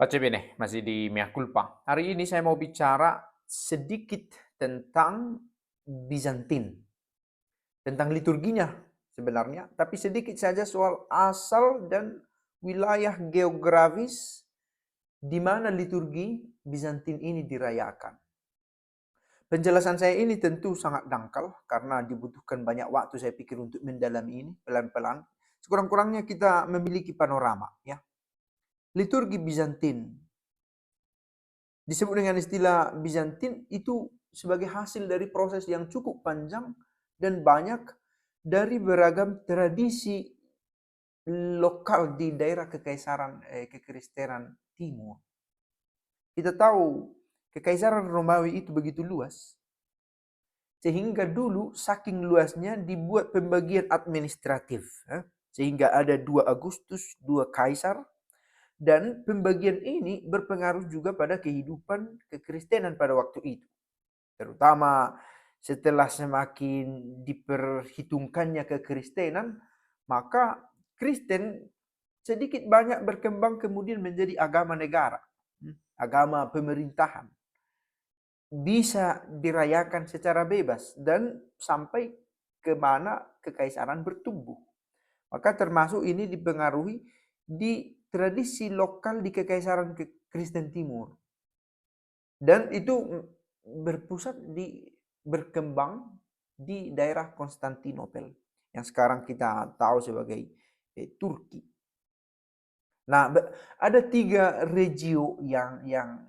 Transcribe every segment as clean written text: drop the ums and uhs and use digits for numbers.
Pace bene, masih di Mea Culpa. Hari ini saya mau bicara sedikit tentang Bizantin, tentang liturginya sebenarnya, tapi sedikit saja soal asal dan wilayah geografis di mana liturgi Bizantin ini dirayakan. Penjelasan saya ini tentu sangat dangkal karena dibutuhkan banyak waktu saya pikir untuk mendalami ini pelan-pelan. Sekurang-kurangnya kita memiliki panorama ya. Liturgi Bizantin disebut dengan istilah Bizantin itu sebagai hasil dari proses yang cukup panjang dan banyak dari beragam tradisi lokal di daerah kekaisaran Timur. Kita tahu kekaisaran Romawi itu begitu luas sehingga dulu saking luasnya dibuat pembagian administratif, sehingga ada 2 Agustus, 2 kaisar. Dan pembagian ini berpengaruh juga pada kehidupan kekristenan pada waktu itu. Terutama setelah semakin diperhitungkannya kekristenan, maka Kristen sedikit banyak berkembang kemudian menjadi agama negara, agama pemerintahan. Bisa dirayakan secara bebas dan sampai ke mana kekaisaran bertumbuh. Maka termasuk ini dipengaruhi di tradisi lokal di kekaisaran Kristen Timur. Dan itu berkembang di daerah Konstantinopel yang sekarang kita tahu sebagai Turki. Nah, ada 3 regio yang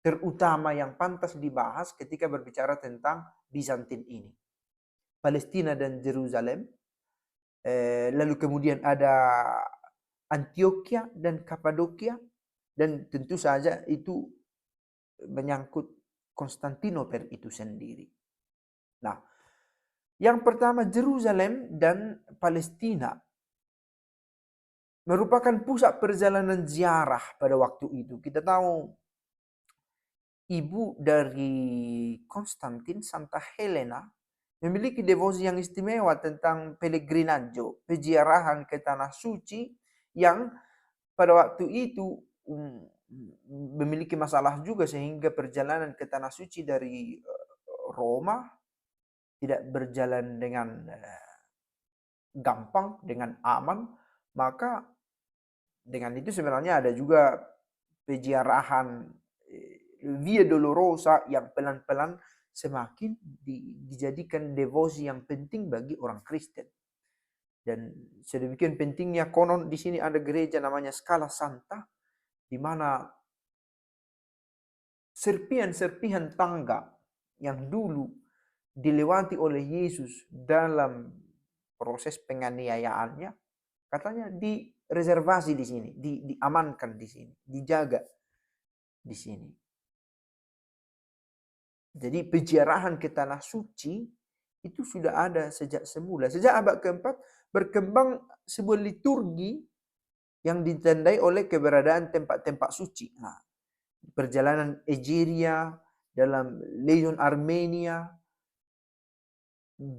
terutama yang pantas dibahas ketika berbicara tentang Bizantin ini. Palestina dan Yerusalem, lalu kemudian ada Antioquia dan Kapadokia, dan tentu saja itu menyangkut Konstantinopel itu sendiri. Nah, yang pertama Yerusalem dan Palestina merupakan pusat perjalanan ziarah pada waktu itu. Kita tahu ibu dari Konstantin, Santa Helena, memiliki devosi yang istimewa tentang pellegrinaggio, peziarahan ke tanah suci yang pada waktu itu memiliki masalah juga sehingga perjalanan ke tanah suci dari Roma tidak berjalan dengan gampang, dengan aman, maka dengan itu sebenarnya ada juga peziarahan Via Dolorosa yang pelan-pelan semakin dijadikan devosi yang penting bagi orang Kristen. Dan sedemikian pentingnya konon di sini ada gereja namanya Scala Santa, di mana serpihan-serpihan tangga yang dulu dilewati oleh Yesus dalam proses penganiayaannya, katanya direservasi di sini, diamankan di sini, dijaga di sini. Jadi peziarahan ke tanah suci itu sudah ada sejak semula. Sejak abad keempat berkembang sebuah liturgi yang ditandai oleh keberadaan tempat-tempat suci. Nah, perjalanan Egeria, dalam Legion Armenia,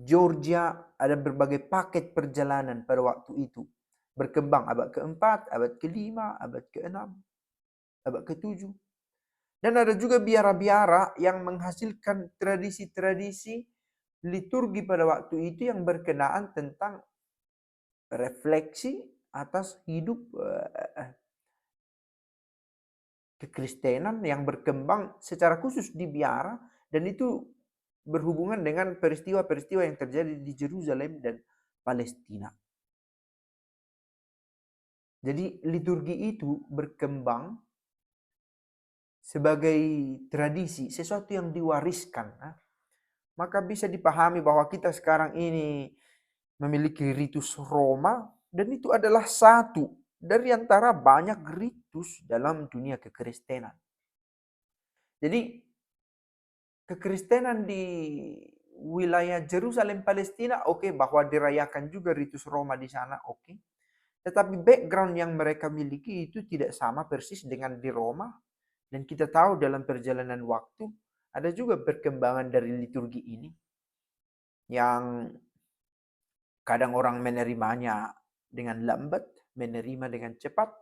Georgia, ada berbagai paket perjalanan pada waktu itu. Berkembang abad keempat, abad kelima, abad keenam, abad ketujuh. Dan ada juga biara-biara yang menghasilkan tradisi-tradisi liturgi pada waktu itu yang berkenaan tentang refleksi atas hidup kekristenan yang berkembang secara khusus di biara, dan itu berhubungan dengan peristiwa-peristiwa yang terjadi di Yerusalem dan Palestina. Jadi liturgi itu berkembang sebagai tradisi, sesuatu yang diwariskan. Maka bisa dipahami bahwa kita sekarang ini memiliki ritus Roma, dan itu adalah satu dari antara banyak ritus dalam dunia kekristenan. Jadi kekristenan di wilayah Yerusalem Palestina oke, bahwa dirayakan juga ritus Roma di sana oke. Tetapi background yang mereka miliki itu tidak sama persis dengan di Roma, dan kita tahu dalam perjalanan waktu ada juga perkembangan dari liturgi ini yang kadang orang menerimanya dengan lambat, menerima dengan cepat,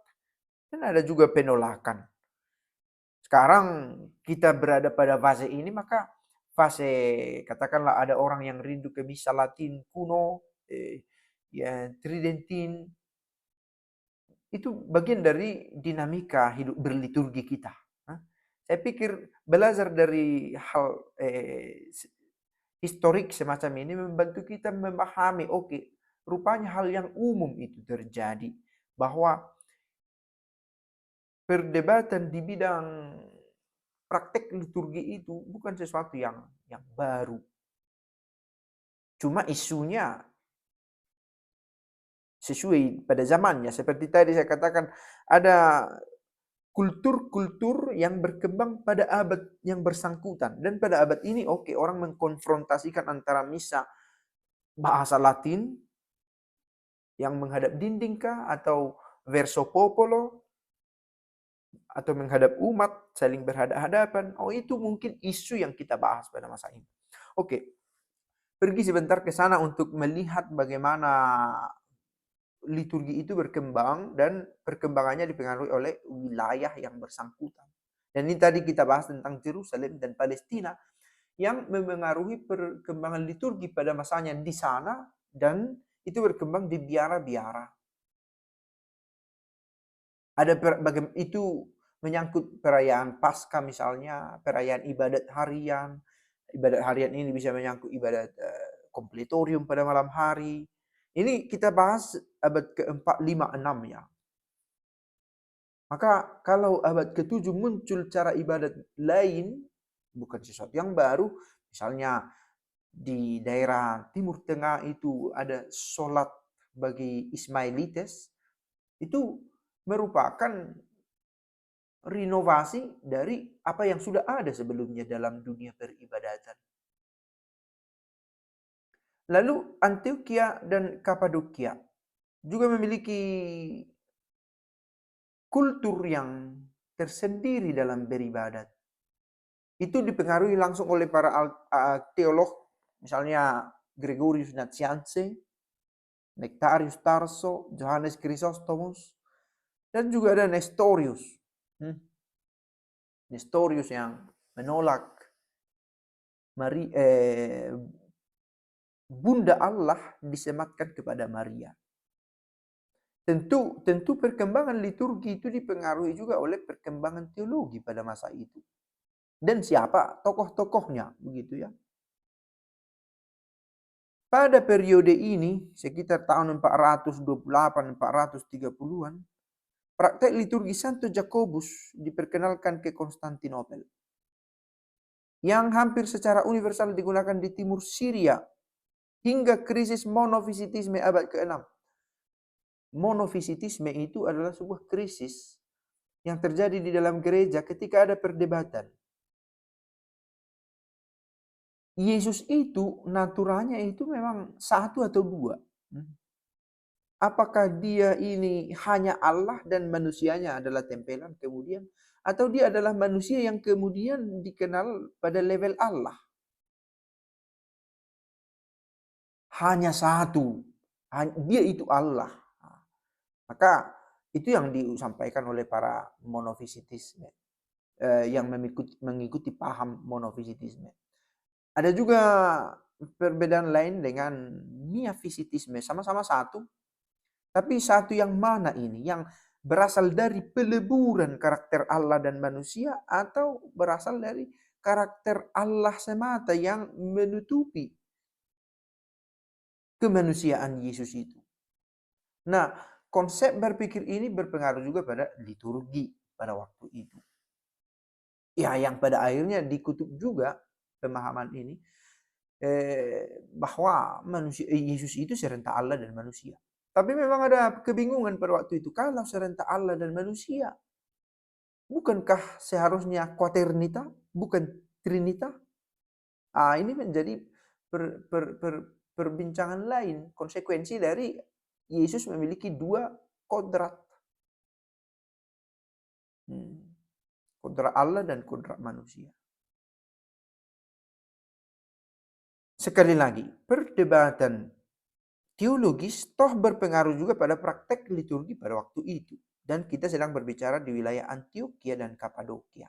dan ada juga penolakan. Sekarang kita berada pada fase ini, maka fase katakanlah ada orang yang rindu ke misa Latin kuno, ya Tridentin, itu bagian dari dinamika hidup berliturgi kita. Saya pikir belajar dari hal historik semacam ini membantu kita memahami, oke, rupanya hal yang umum itu terjadi, bahwa perdebatan di bidang praktek liturgi itu bukan sesuatu yang baru. Cuma isunya sesuai pada zamannya. Seperti tadi saya katakan, ada kultur-kultur yang berkembang pada abad yang bersangkutan. Dan pada abad ini, oke, orang mengkonfrontasikan antara misa bahasa Latin yang menghadap dinding kah, atau verso popolo, atau menghadap umat, saling berhadapan-hadapan. Oh, itu mungkin isu yang kita bahas pada masa ini. Oke, pergi sebentar ke sana untuk melihat bagaimana liturgi itu berkembang dan perkembangannya dipengaruhi oleh wilayah yang bersangkutan. Dan ini tadi kita bahas tentang Yerusalem dan Palestina yang memengaruhi perkembangan liturgi pada masanya di sana, dan itu berkembang di biara-biara. Ada itu menyangkut perayaan Paskah misalnya, perayaan ibadat harian. Ibadat harian ini bisa menyangkut ibadat kompletorium pada malam hari. Ini kita bahas abad ke-4, 5, 6 ya. Maka kalau abad ke-7 muncul cara ibadat lain, bukan sesuatu yang baru, misalnya di daerah Timur Tengah itu ada sholat bagi Ismailites, itu merupakan renovasi dari apa yang sudah ada sebelumnya dalam dunia peribadatan. Lalu Antioquia dan Kapadokia juga memiliki kultur yang tersendiri dalam beribadat. Itu dipengaruhi langsung oleh para teolog, misalnya Gregorius Nazianze, Nectarius Tarso, Johannes Chrysostomus, dan juga ada Nestorius. Nestorius yang menolak Bunda Allah disematkan kepada Maria. Tentu perkembangan liturgi itu dipengaruhi juga oleh perkembangan teologi pada masa itu. Dan siapa tokoh-tokohnya, begitu ya. Pada periode ini, sekitar tahun 428-430-an, praktek liturgi Santo Jakobus diperkenalkan ke Konstantinopel, yang hampir secara universal digunakan di timur Syria hingga krisis monofisitisme abad ke-6. Monofisitisme itu adalah sebuah krisis yang terjadi di dalam gereja ketika ada perdebatan. Yesus itu naturanya itu memang satu atau dua. Apakah dia ini hanya Allah dan manusianya adalah tempelan kemudian, atau dia adalah manusia yang kemudian dikenal pada level Allah? Hanya satu. Dia itu Allah. Maka itu yang disampaikan oleh para monofisitisme, yang mengikuti paham monofisitisme. Ada juga perbedaan lain dengan miafisitisme, sama-sama satu, tapi satu yang mana ini? Yang berasal dari peleburan karakter Allah dan manusia, atau berasal dari karakter Allah semata yang menutupi kemanusiaan Yesus itu. Nah, konsep berpikir ini berpengaruh juga pada liturgi pada waktu itu. Ya, yang pada akhirnya dikutip juga pemahaman ini, bahwa Yesus itu serentak Allah dan manusia. Tapi memang ada kebingungan pada waktu itu. Kalau serentak Allah dan manusia, bukankah seharusnya quaternita, bukan trinita? Ini menjadi perbincangan lain, konsekuensi dari Yesus memiliki dua kodrat. Kodrat Allah dan kodrat manusia. Sekali lagi, perdebatan teologis toh berpengaruh juga pada praktek liturgi pada waktu itu. Dan kita sedang berbicara di wilayah Antioquia dan Kapadokia.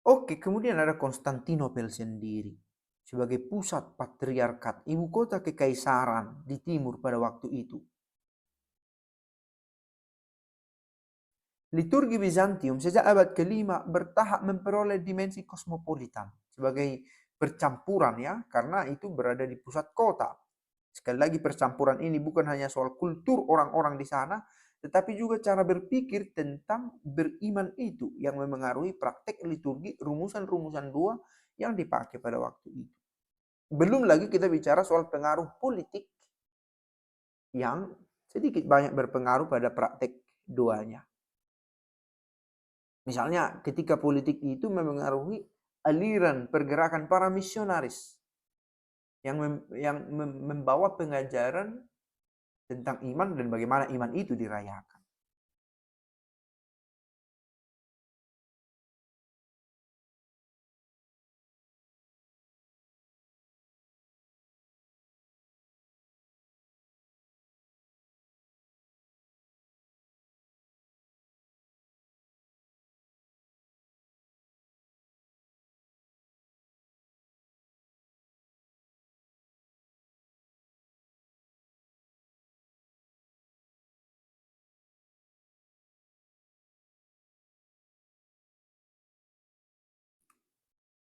Oke, kemudian ada Konstantinopel sendiri sebagai pusat patriarkat, ibu kota kekaisaran di timur pada waktu itu. Liturgi Bizantium sejak abad ke-5 bertahap memperoleh dimensi kosmopolitan sebagai percampuran ya, karena itu berada di pusat kota. Sekali lagi percampuran ini bukan hanya soal kultur orang-orang di sana, tetapi juga cara berpikir tentang beriman itu yang memengaruhi praktek liturgi rumusan-rumusan dua yang dipakai pada waktu itu. Belum lagi kita bicara soal pengaruh politik yang sedikit banyak berpengaruh pada praktek duanya. Misalnya ketika politik itu memengaruhi aliran pergerakan para misionaris yang membawa pengajaran tentang iman dan bagaimana iman itu dirayakan.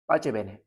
Pace bene.